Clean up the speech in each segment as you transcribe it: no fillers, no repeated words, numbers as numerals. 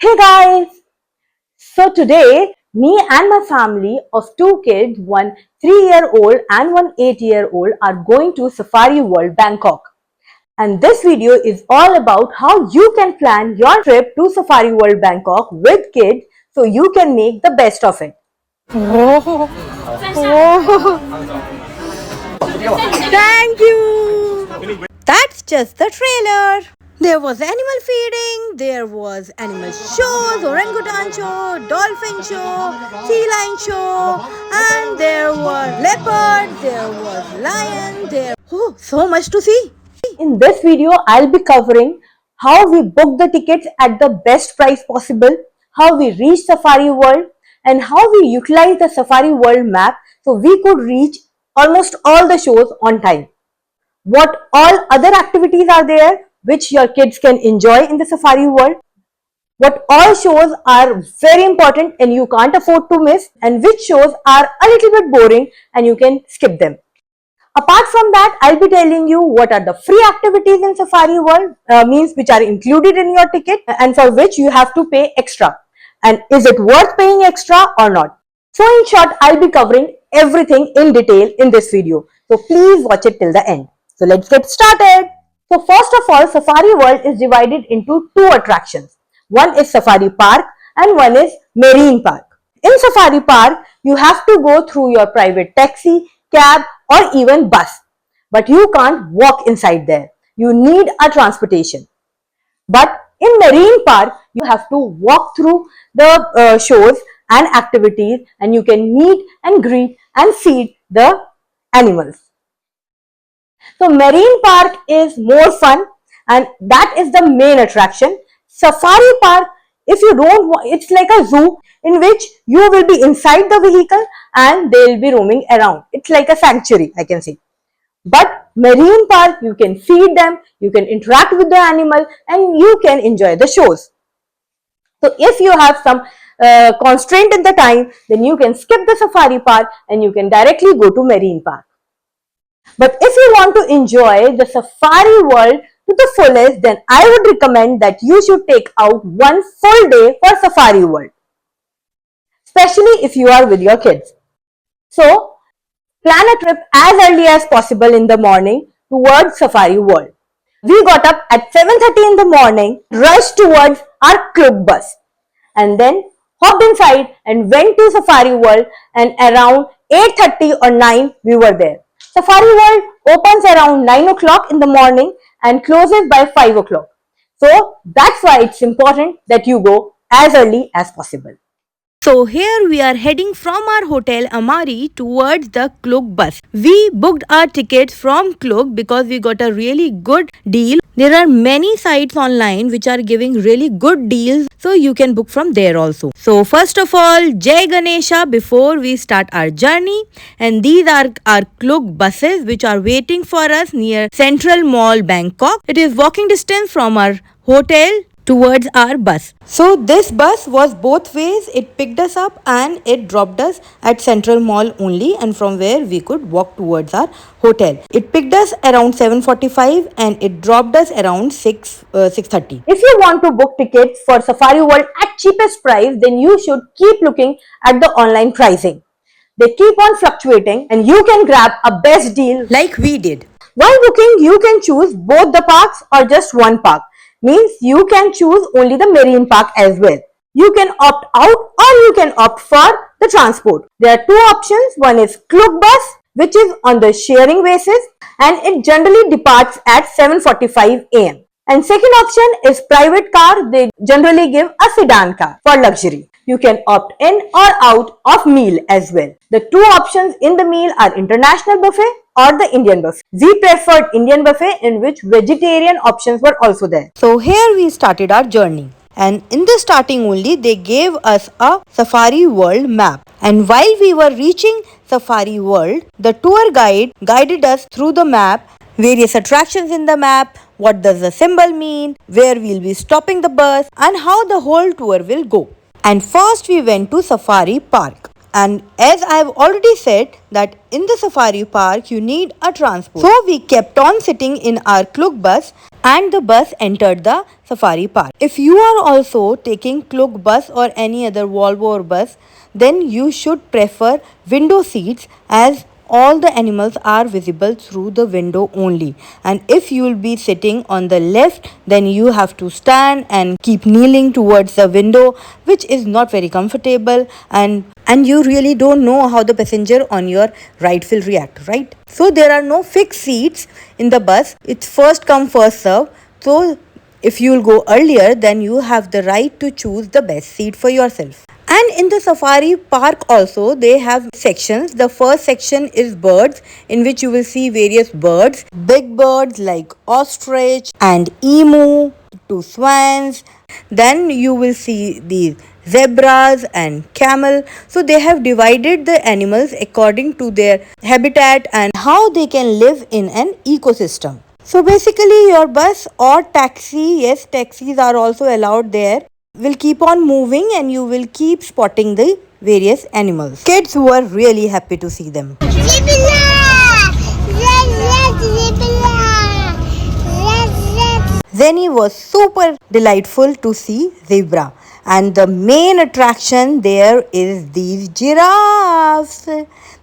Hey guys! So today, me and my family of two kids, one 3-year-old and one 8-year-old, are going to Safari World Bangkok. And this video is all about how you can plan your trip to Safari World Bangkok with kids so you can make the best of it. Oh, thank you! That's just the trailer. There was animal feeding, there was animal shows, orangutan show, dolphin show, sea lion show, and there were leopards, there was lion, so much to see. In this video, I'll be covering how we book the tickets at the best price possible, how we reach Safari World, and how we utilize the Safari World map so we could reach almost all the shows on time. What all other activities are there which your kids can enjoy in the Safari World, what all shows are very important and you can't afford to miss, and which shows are a little bit boring and you can skip them. Apart from that, I'll be telling you what are the free activities in Safari World, means which are included in your ticket and for which you have to pay extra. And is it worth paying extra or not? So in short, I'll be covering everything in detail in this video. So please watch it till the end. So let's get started. So first of all, Safari World is divided into two attractions. One is Safari Park and one is Marine Park. In Safari Park, you have to go through your private taxi, cab or even bus. But you can't walk inside there. You need a transportation. But in Marine Park, you have to walk through the shows and activities and you can meet and greet and feed the animals. So Marine Park is more fun and that is the main attraction. Safari Park, if you don't want, it's like a zoo in which you will be inside the vehicle and they will be roaming around. It's like a sanctuary, I can say. But Marine Park, you can feed them, you can interact with the animal and you can enjoy the shows. So if you have some constraint in the time, then you can skip the Safari Park and you can directly go to Marine Park. But if you want to enjoy the Safari World to the fullest, then I would recommend that you should take out one full day for Safari World, especially if you are with your kids. So, plan a trip as early as possible in the morning towards Safari World. We got up at 7:30 in the morning, rushed towards our club bus and then hopped inside and went to Safari World, and around 8:30 or 9 we were there. Safari World opens around 9 o'clock in the morning and closes by 5 o'clock. So that's why it's important that you go as early as possible. So here we are heading from our hotel Amari towards the Klook bus. We booked our tickets from Klook because we got a really good deal. There are many sites online which are giving really good deals, so you can book from there also. So first of all, Jai Ganesha before we start our journey, and these are our Klook buses which are waiting for us near Central Mall, Bangkok. It is walking distance from our hotel towards our bus. So this bus was both ways. It picked us up and it dropped us at Central Mall only, and from where we could walk towards our hotel. It picked us around 7:45 and it dropped us around 6:30. If you want to book tickets for Safari World at cheapest price, then you should keep looking at the online pricing. They keep on fluctuating and you can grab a best deal like we did. While booking, you can choose both the parks or just one park. Means you can choose only the Marine Park as well. You can opt out or you can opt for the transport. There are two options. One is Klook bus, which is on the sharing basis and it generally departs at 7:45 am. And second option is private car. They generally give a sedan car for luxury. You can opt in or out of meal as well. The two options in the meal are international buffet or the Indian buffet. We preferred Indian buffet in which vegetarian options were also there. So here we started our journey. And in the starting only they gave us a Safari World map. And while we were reaching Safari World, the tour guide guided us through the map, various attractions in the map, what does the symbol mean, where we'll be stopping the bus and how the whole tour will go. And first we went to Safari Park. And as I've already said that in the safari park you need a transport. So we kept on sitting in our Kluk bus and the bus entered the safari park. If you are also taking Kluk bus or any other Volvo or bus, then you should prefer window seats as all the animals are visible through the window only. And if you will be sitting on the left, then you have to stand and keep kneeling towards the window, which is not very comfortable, and you really don't know how the passenger on your right will react, right? So there are no fixed seats in the bus. It's first come first serve. So if you will go earlier, then you have the right to choose the best seat for yourself. And in the safari park also they have sections. The first section is birds, in which you will see various birds, big birds like ostrich and emu to swans. Then you will see the zebras and camel. So they have divided the animals according to their habitat and how they can live in an ecosystem. So basically your bus or taxi, yes, taxis are also allowed there, will keep on moving and you will keep spotting the various animals. Kids were really happy to see them. Zenny was super delightful to see zebra, and the main attraction there is these giraffes.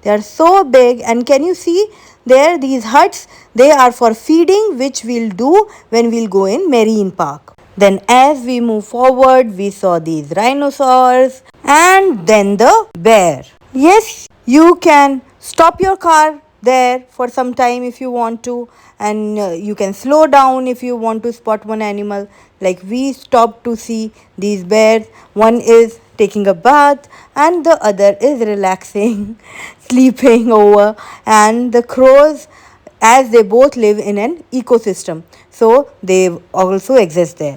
They are so big, and can you see there these huts? They are for feeding, which we'll do when we'll go in Marine Park. Then as we move forward, we saw these rhinoceros and then the bear. Yes, you can stop your car there for some time if you want to, and you can slow down if you want to spot one animal. Like we stopped to see these bears. One is taking a bath and the other is relaxing, sleeping over, and the crows, as they both live in an ecosystem, so they also exist there.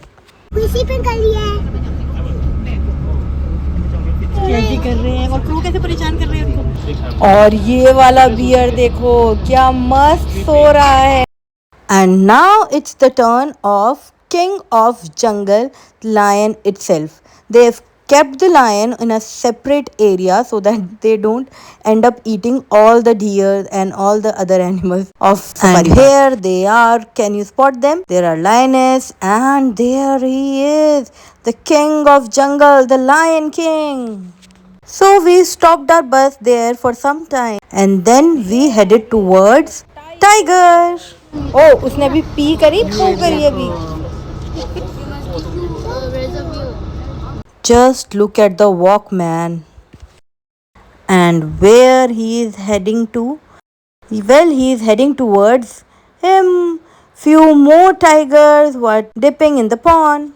कर रहे हैं और crew कैसे परेशान कर रहे हैं उनको. और ये वाला बियर देखो क्या मस्त सो रहा है. And now it's the turn of King of Jungle lion itself. They've kept the lion in a separate area so that they don't end up eating all the deer and all the other animals of safari. And here they are. Can you spot them? There are lioness, and there he is, the King of Jungle, the Lion King. So we stopped our bus there for some time and then we headed towards Tiger. Oh, उसने अभी P करी, पू करी अभी. Just look at the walkman and where he is heading to. Well, he is heading towards him. Few more tigers were dipping in the pond.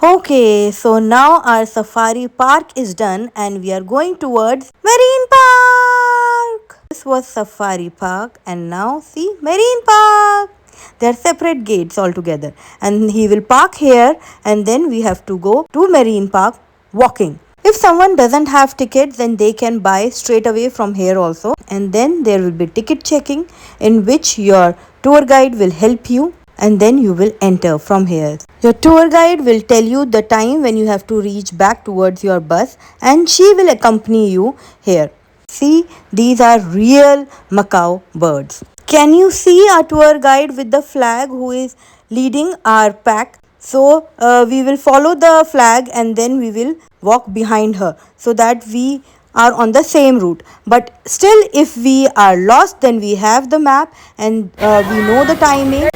Okay, so now our safari park is done and we are going towards Marine Park. This was safari park and now see Marine Park. They are separate gates altogether, and he will park here and then we have to go to Marine Park walking. If someone doesn't have tickets, then they can buy straight away from here also, and then there will be ticket checking in which your tour guide will help you, and then you will enter from here. Your tour guide will tell you the time when you have to reach back towards your bus and she will accompany you here. See, these are real Macau birds. Can you see our tour guide with the flag who is leading our pack? So we will follow the flag and then we will walk behind her so that we are on the same route. But still, if we are lost, then we have the map and we know the timing.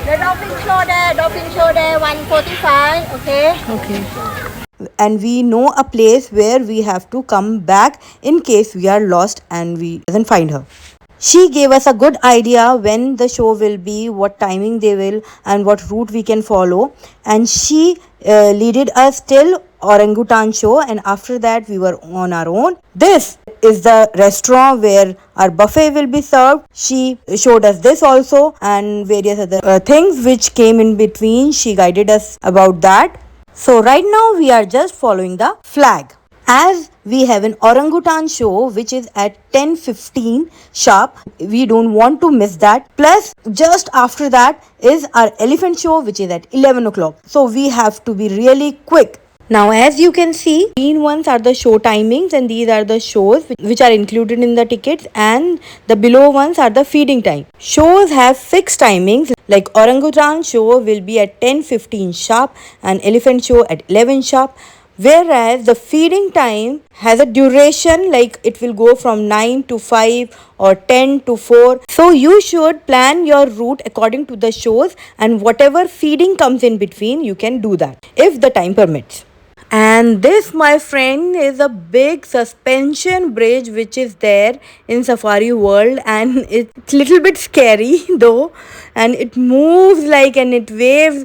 The dolphin show there, 1:45, okay? Okay. And we know a place where we have to come back in case we are lost and we doesn't find her. She gave us a good idea when the show will be, what timing they will, and what route we can follow. And she leaded us till orangutan show, and after that we were on our own. This is the restaurant where our buffet will be served. She showed us this also and various other things which came in between. She guided us about that. So right now we are just following the flag. As we have an orangutan show which is at 10:15 sharp, we don't want to miss that. Plus just after that is our elephant show which is at 11 o'clock. So we have to be really quick. Now, as you can see, green ones are the show timings and these are the shows which are included in the tickets, and the below ones are the feeding time. Shows have fixed timings, like orangutan show will be at 10:15 sharp and elephant show at 11 sharp. Whereas the feeding time has a duration, like it will go from 9 to 5 or 10 to 4. So you should plan your route according to the shows, and whatever feeding comes in between, you can do that if the time permits. And this, my friend, is a big suspension bridge which is there in Safari World, and it's little bit scary though, and it moves like, and it waves,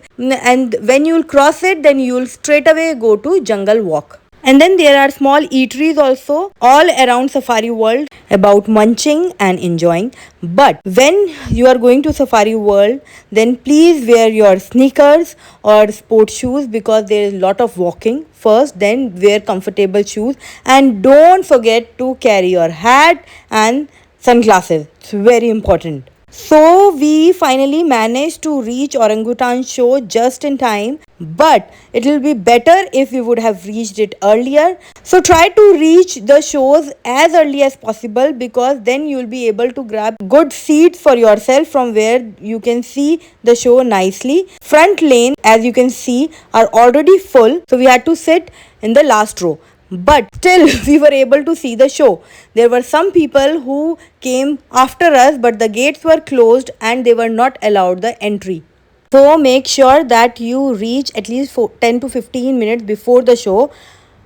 and when you'll cross it, then you'll straight away go to Jungle Walk. And then there are small eateries also all around Safari World about munching and enjoying. But when you are going to Safari World, then please wear your sneakers or sport shoes because there is a lot of walking first. Then wear comfortable shoes, and don't forget to carry your hat and sunglasses. It's very important. So we finally managed to reach orangutan show just in time, but it will be better if we would have reached it earlier. So try to reach the shows as early as possible, because then you will be able to grab good seats for yourself from where you can see the show nicely. Front lane, as you can see, are already full, so we had to sit in the last row. But still, we were able to see the show. There were some people who came after us, but the gates were closed and they were not allowed the entry. So make sure that you reach at least 10 to 15 minutes before the show.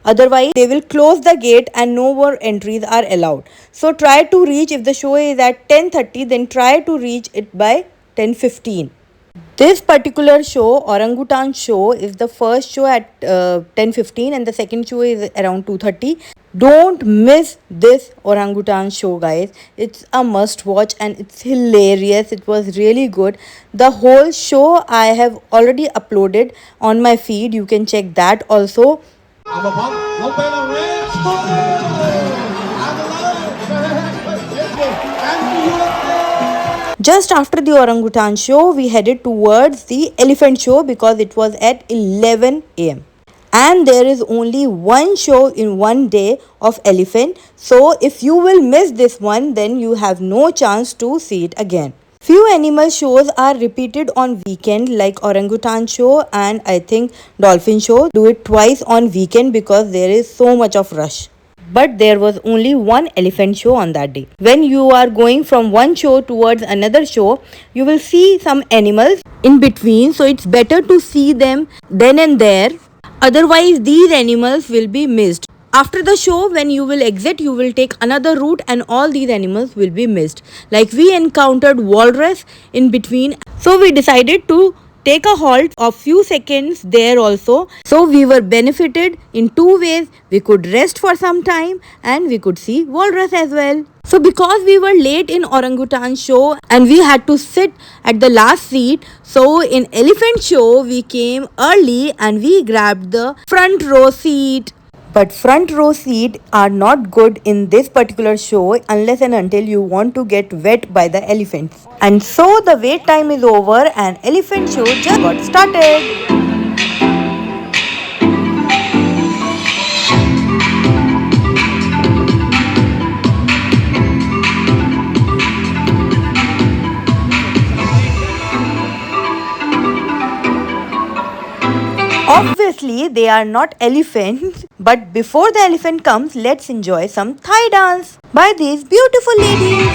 Otherwise, they will close the gate and no more entries are allowed. So try to reach, if the show is at 10:30, then try to reach it by 10:15. This particular show, orangutan show, is the first show at 10:15 and the second show is around 2:30. Don't miss this orangutan show, guys. It's a must watch and it's hilarious. It was really good. The whole show I have already uploaded on my feed. You can check that also. Just after the orangutan show, we headed towards the elephant show because it was at 11 am. And there is only one show in one day of elephant. So if you will miss this one, then you have no chance to see it again. Few animal shows are repeated on weekend, like orangutan show and I think dolphin show. Do it twice on weekend because there is so much of rush. But there was only one elephant show on that day. When you are going from one show towards another show, you will see some animals in between, so it's better to see them then and there. Otherwise, these animals will be missed. After the show, when you will exit, you will take another route and all these animals will be missed. Like we encountered walrus in between, so we decided to take a halt of few seconds there also. So we were benefited in two ways. We could rest for some time and we could see walrus as well. So because we were late in orangutan show and we had to sit at the last seat, so in elephant show we came early and we grabbed the front row seat. But front row seats are not good in this particular show unless and until you want to get wet by the elephants. And so the wait time is over and elephant show just got started. Obviously, they are not elephants, but before the elephant comes, let's enjoy some Thai dance by these beautiful ladies.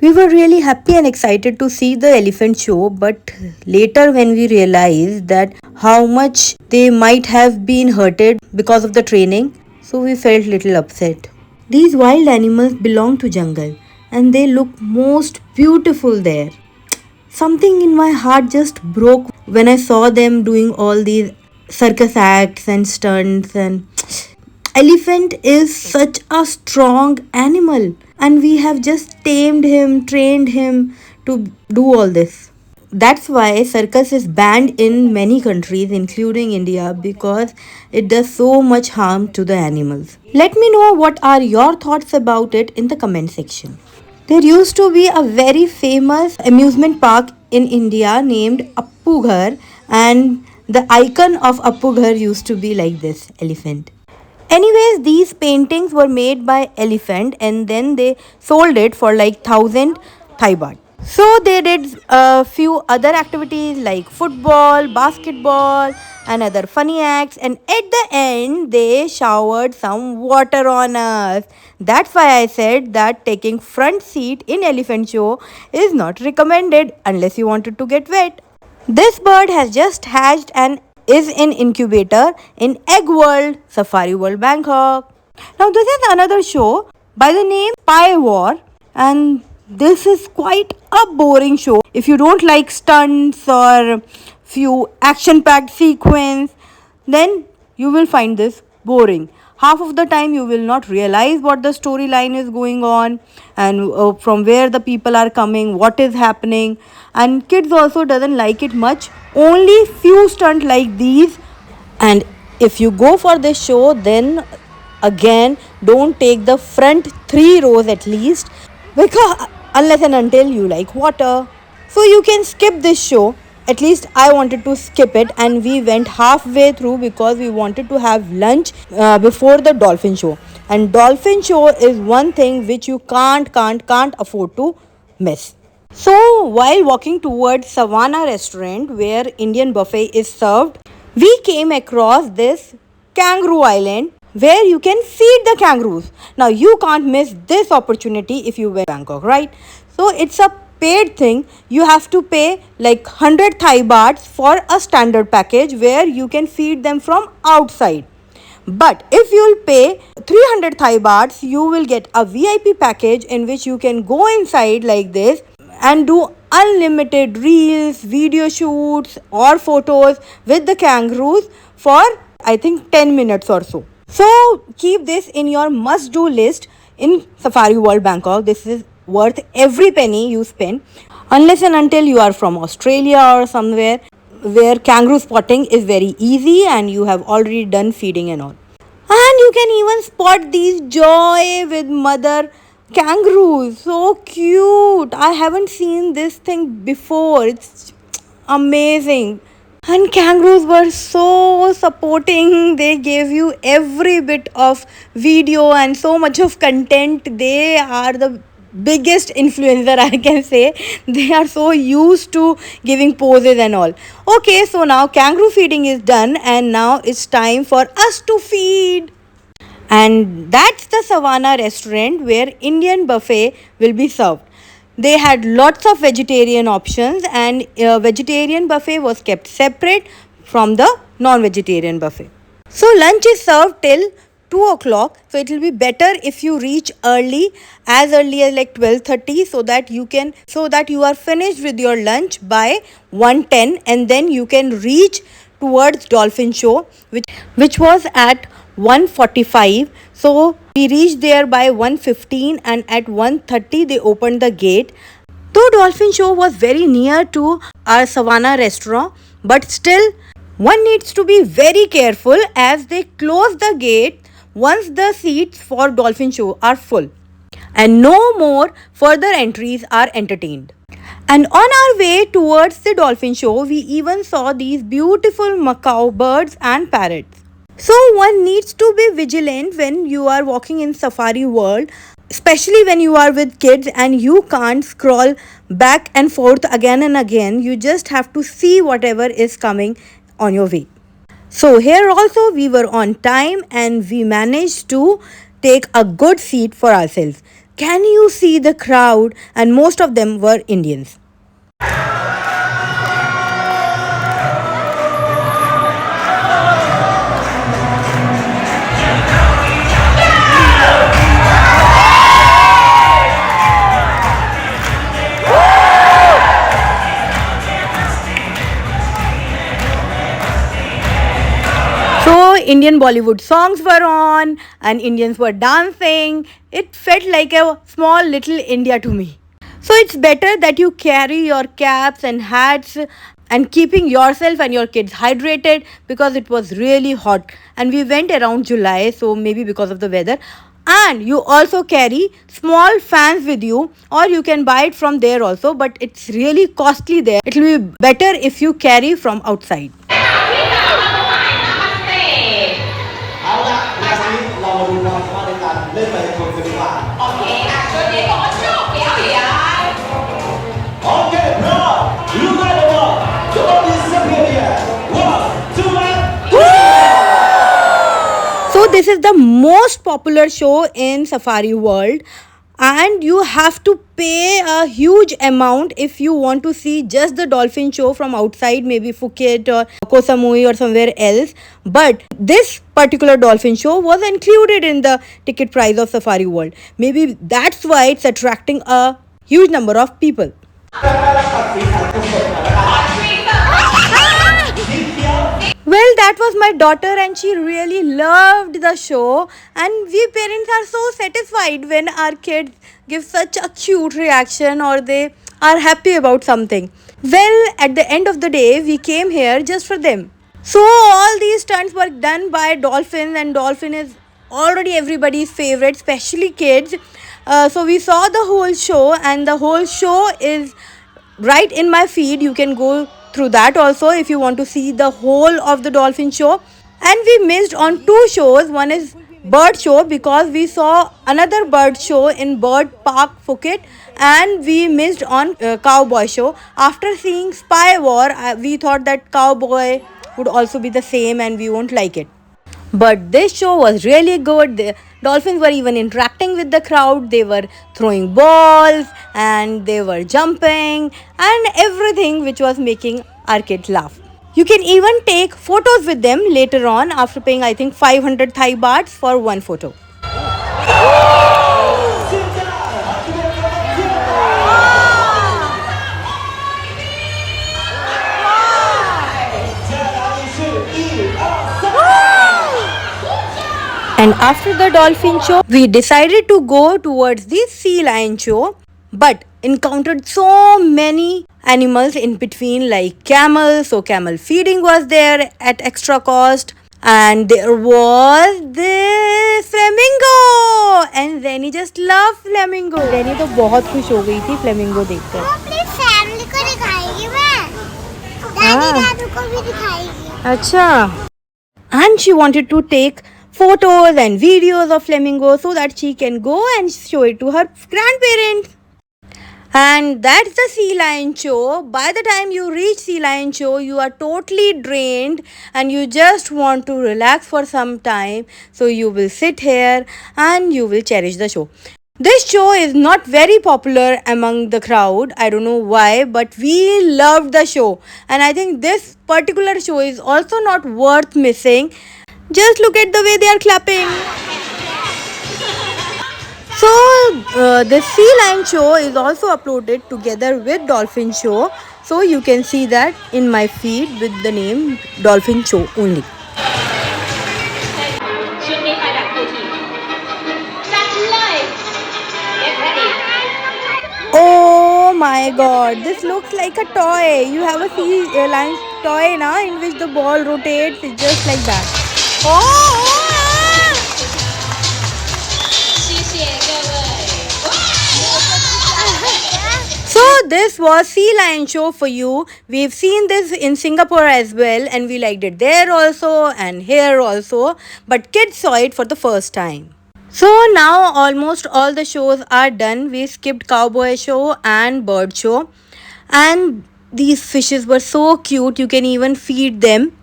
We were really happy and excited to see the elephant show, but later when we realized that how much they might have been hurted because of the training, so we felt little upset. These wild animals belong to jungle and they look most beautiful there. Something in my heart just broke when I saw them doing all these circus acts and stunts, and elephant is such a strong animal. and we have just tamed him, trained him to do all this. That's why circus is banned in many countries, including India, because it does so much harm to the animals. Let me know what are your thoughts about it in the comment section. There used to be a very famous amusement park in India named Appu Ghar, and the icon of Appu Ghar used to be like this elephant. Anyways, these paintings were made by elephant and then they sold it for like 1000 Thai baht. So they did a few other activities like football, basketball, and other funny acts. And at the end, they showered some water on us. That's why I said that taking front seat in elephant show is not recommended unless you wanted to get wet. This bird has just hatched and is in incubator in Egg World, Safari World, Bangkok. Now this is another show by the name Spy War, and this is quite a boring show. If you don't like stunts or few action packed sequence, then you will find this boring. Half of the time you will not realize what the storyline is going on and from where the people are coming, what is happening, and kids also doesn't like it much. Only few stunt like these, and if you go for this show, then again don't take the front 3 rows at least, because unless and until you like water. So you can skip this show. At least I wanted to skip it, and we went halfway through because we wanted to have lunch before the dolphin show. And dolphin show is one thing which you can't afford to miss. So while walking towards Savannah restaurant where Indian buffet is served, we came across this kangaroo island where you can feed the kangaroos. Now you can't miss this opportunity if you went to Bangkok, right? So it's a paid thing. You have to pay like 100 Thai bahts for a standard package where you can feed them from outside. But if you'll pay 300 Thai bahts, you will get a VIP package in which you can go inside like this and do unlimited reels, video shoots, or photos with the kangaroos for I think 10 minutes or so. So keep this in your must do list in Safari World Bangkok. This is worth every penny you spend, unless and until you are from Australia or somewhere where kangaroo spotting is very easy and you have already done feeding and all. And you can even spot these joy with mother kangaroos. So cute. I haven't seen this thing before. It's amazing. And kangaroos were so supporting. They gave you every bit of video and so much of content. They are the biggest influencer, I can say. They are so used to giving poses and all. Okay, so now kangaroo feeding is done and now it's time for us to feed. And that's the Savannah restaurant where Indian buffet will be served. They had lots of vegetarian options, and vegetarian buffet was kept separate from the non-vegetarian buffet. So lunch is served till 2 o'clock. So it will be better if you reach early as like 12:30, so that you are finished with your lunch by 1:10, and then you can reach towards dolphin show which was at 1:45. So we reached there by 1:15, and at 1:30 they opened the gate. Though dolphin show was very near to our Savannah restaurant, but still one needs to be very careful as they close the gate once the seats for dolphin show are full, and no more further entries are entertained. And on our way towards the dolphin show, we even saw these beautiful macaw birds and parrots. So one needs to be vigilant when you are walking in Safari World, especially when you are with kids and you can't scroll back and forth again and again. You just have to see whatever is coming on your way. So here also we were on time and we managed to take a good seat for ourselves. Can you see the crowd? And most of them were Indians. Indian Bollywood songs were on and Indians were dancing. It felt like a small little India to me. So it's better that you carry your caps and hats and keeping yourself and your kids hydrated because it was really hot and we went around July, so maybe because of the weather. And you also carry small fans with you, or you can buy it from there also, but it's really costly there. It will be better if you carry from outside. เอาละวันนี้เรามาดูความสามารถในการเล่นไมโครโฟนกันดีกว่าโอเคช่วยเด็กก่อนช่วยเดี๋ยวโอเคพร้อมลูกได้เลยว่าจะต้องมีเสียงเพียงเดียว one two and So this is the most popular show in Safari World, and you have to pay a huge amount if you want to see just the dolphin show from outside, maybe Phuket or Koh Samui or somewhere else. But this particular dolphin show was included in the ticket price of Safari World. Maybe that's why it's attracting a huge number of people. Well, that was my daughter and she really loved the show, and we parents are so satisfied when our kids give such a cute reaction or they are happy about something. Well, at the end of the day, we came here just for them. So all these stunts were done by dolphins, and dolphin is already everybody's favorite, especially kids. So we saw the whole show, and the whole show is right in my feed. You can go through that also if you want to see the whole of the dolphin show. And we missed on two shows. One is bird show because we saw another bird show in Bird Park Phuket, and we missed on cowboy show. After seeing Spy War, we thought that cowboy would also be the same and we won't like it. But this show was really good. The dolphins were even interacting with the crowd. They were throwing balls and they were jumping and everything which was making our kids laugh. You can even take photos with them later on after paying, I think, 500 Thai bahts for one photo. And after the dolphin show, we decided to go towards the sea lion show, but encountered so many animals in between, like camels. So camel feeding was there at extra cost, and there was this flamingo, and Rennie just loved flamingo. Rennie तो बहुत खुश हो गई थी flamingo देखकर. वो अपनी family को दिखाएगी मैं दादी दादू को भी दिखाएगी अच्छा. And she wanted to take photos and videos of flamingo so that she can go and show it to her grandparents. And that's the sea lion show. By the time you reach sea lion show, you are totally drained and you just want to relax for some time. So you will sit here and you will cherish the show. This show is not very popular among the crowd. I don't know why, but we loved the show. And I think this particular show is also not worth missing. Just look at the way they are clapping. So the sea lion show is also uploaded together with dolphin show. So you can see that in my feed with the name dolphin show only. Oh my god, this looks like a toy. You have a sea lion toy na, in which the ball rotates. It's just like that. So this was sea lion show for you. We've seen this in Singapore as well, and we liked it there also and here also, but kids saw it for the first time. So now almost all the shows are done. We skipped cowboy show and bird show, and these fishes were so cute. You can even feed them,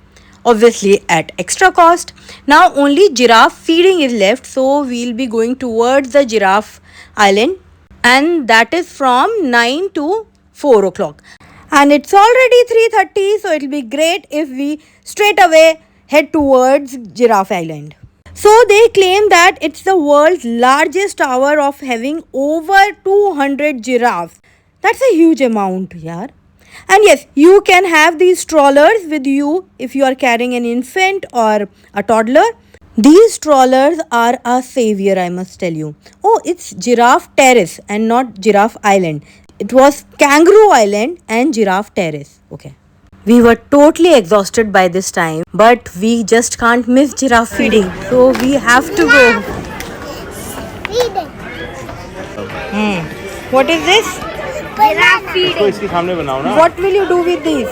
obviously at extra cost. Now only giraffe feeding is left, so we'll be going towards the giraffe island, and that is from 9 to 4 o'clock. And it's already 3:30, so it'll be great if we straight away head towards Giraffe Island. So they claim that it's the world's largest tower of having over 200 giraffes. That's a huge amount, yaar. And yes, you can have these strollers with you if you are carrying an infant or a toddler. These strollers are a savior, I must tell you. Oh, it's Giraffe Terrace and not Giraffe Island. It was Kangaroo Island and Giraffe Terrace. Okay. We were totally exhausted by this time, but we just can't miss giraffe feeding. So we have to go. Feed it. What is this? Giraffe feed इसको इसके सामने बनाओ ना What will you do with these?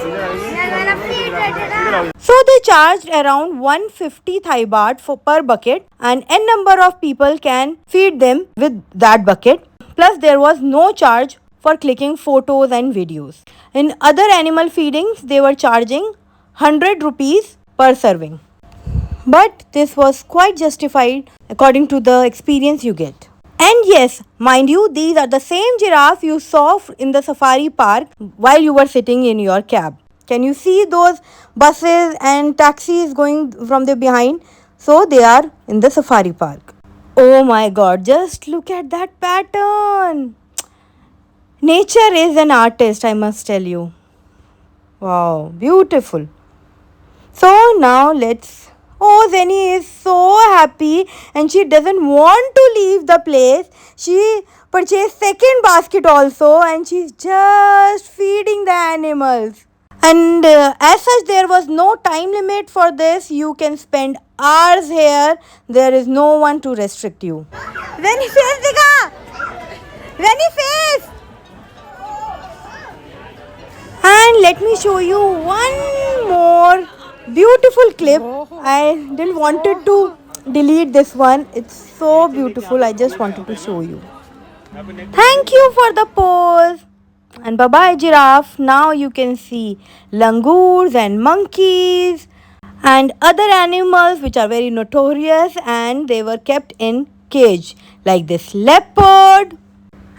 feed it. So they charged around 150 Thai baht for per bucket, and n number of people can feed them with that bucket. Plus there was no charge for clicking photos and videos. In other animal feedings they were charging 100 rupees per serving. But this was quite justified according to the experience you get. And yes, mind you, these are the same giraffe you saw in the safari park while you were sitting in your cab. Can you see those buses and taxis going from the behind? So they are in the safari park. Oh my god, just look at that pattern. Nature is an artist, I must tell you. Wow, beautiful. So now let's. Oh, Zenny is so happy and she doesn't want to leave the place. She purchased second basket also and she's just feeding the animals. And as such, there was no time limit for this. You can spend hours here. There is no one to restrict you. Zenny face dikha. Zenny face. And let me show you one more beautiful clip. I didn't wanted to delete this one. It's so beautiful. I just wanted to show you. Thank you for the pose. And bye bye giraffe. Now you can see langurs and monkeys and other animals which are very notorious, and they were kept in cage like this leopard.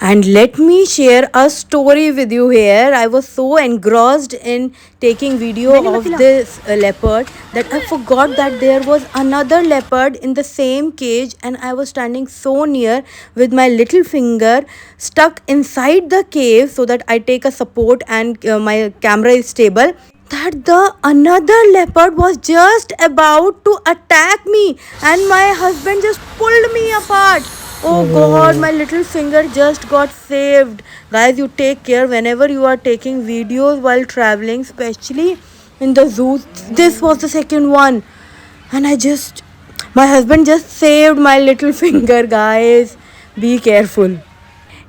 And let me share a story with you here. I was so engrossed in taking video of this leopard that I forgot that there was another leopard in the same cage, and I was standing so near with my little finger stuck inside the cave so that I take a support and my camera is stable, that the another leopard was just about to attack me and my husband just pulled me apart. Oh god, my little finger just got saved. Guys, you take care whenever you are taking videos while traveling, especially in the zoo. This was the second one. And my husband just saved my little finger, guys. Be careful.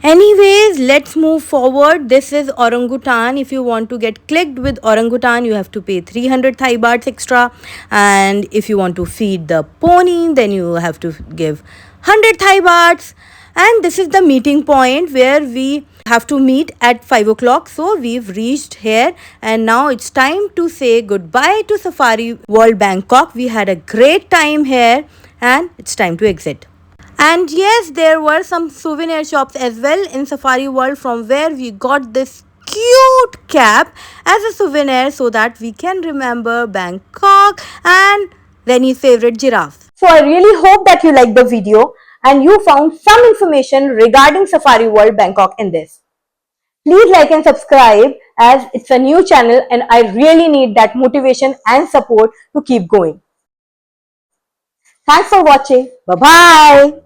Anyways, let's move forward. This is orangutan. If you want to get clicked with orangutan, you have to pay 300 Thai bahts extra. And if you want to feed the pony, then you have to give 100 Thai bahts. And this is the meeting point where we have to meet at 5 o'clock. So we've reached here and now it's time to say goodbye to Safari World Bangkok. We had a great time here and it's time to exit. And yes, there were some souvenir shops as well in Safari World from where we got this cute cap as a souvenir so that we can remember Bangkok and Rennie's favorite giraffes. So I really hope that you liked the video and you found some information regarding Safari World Bangkok in this. Please like and subscribe as it's a new channel and I really need that motivation and support to keep going. Thanks for watching. Bye-bye.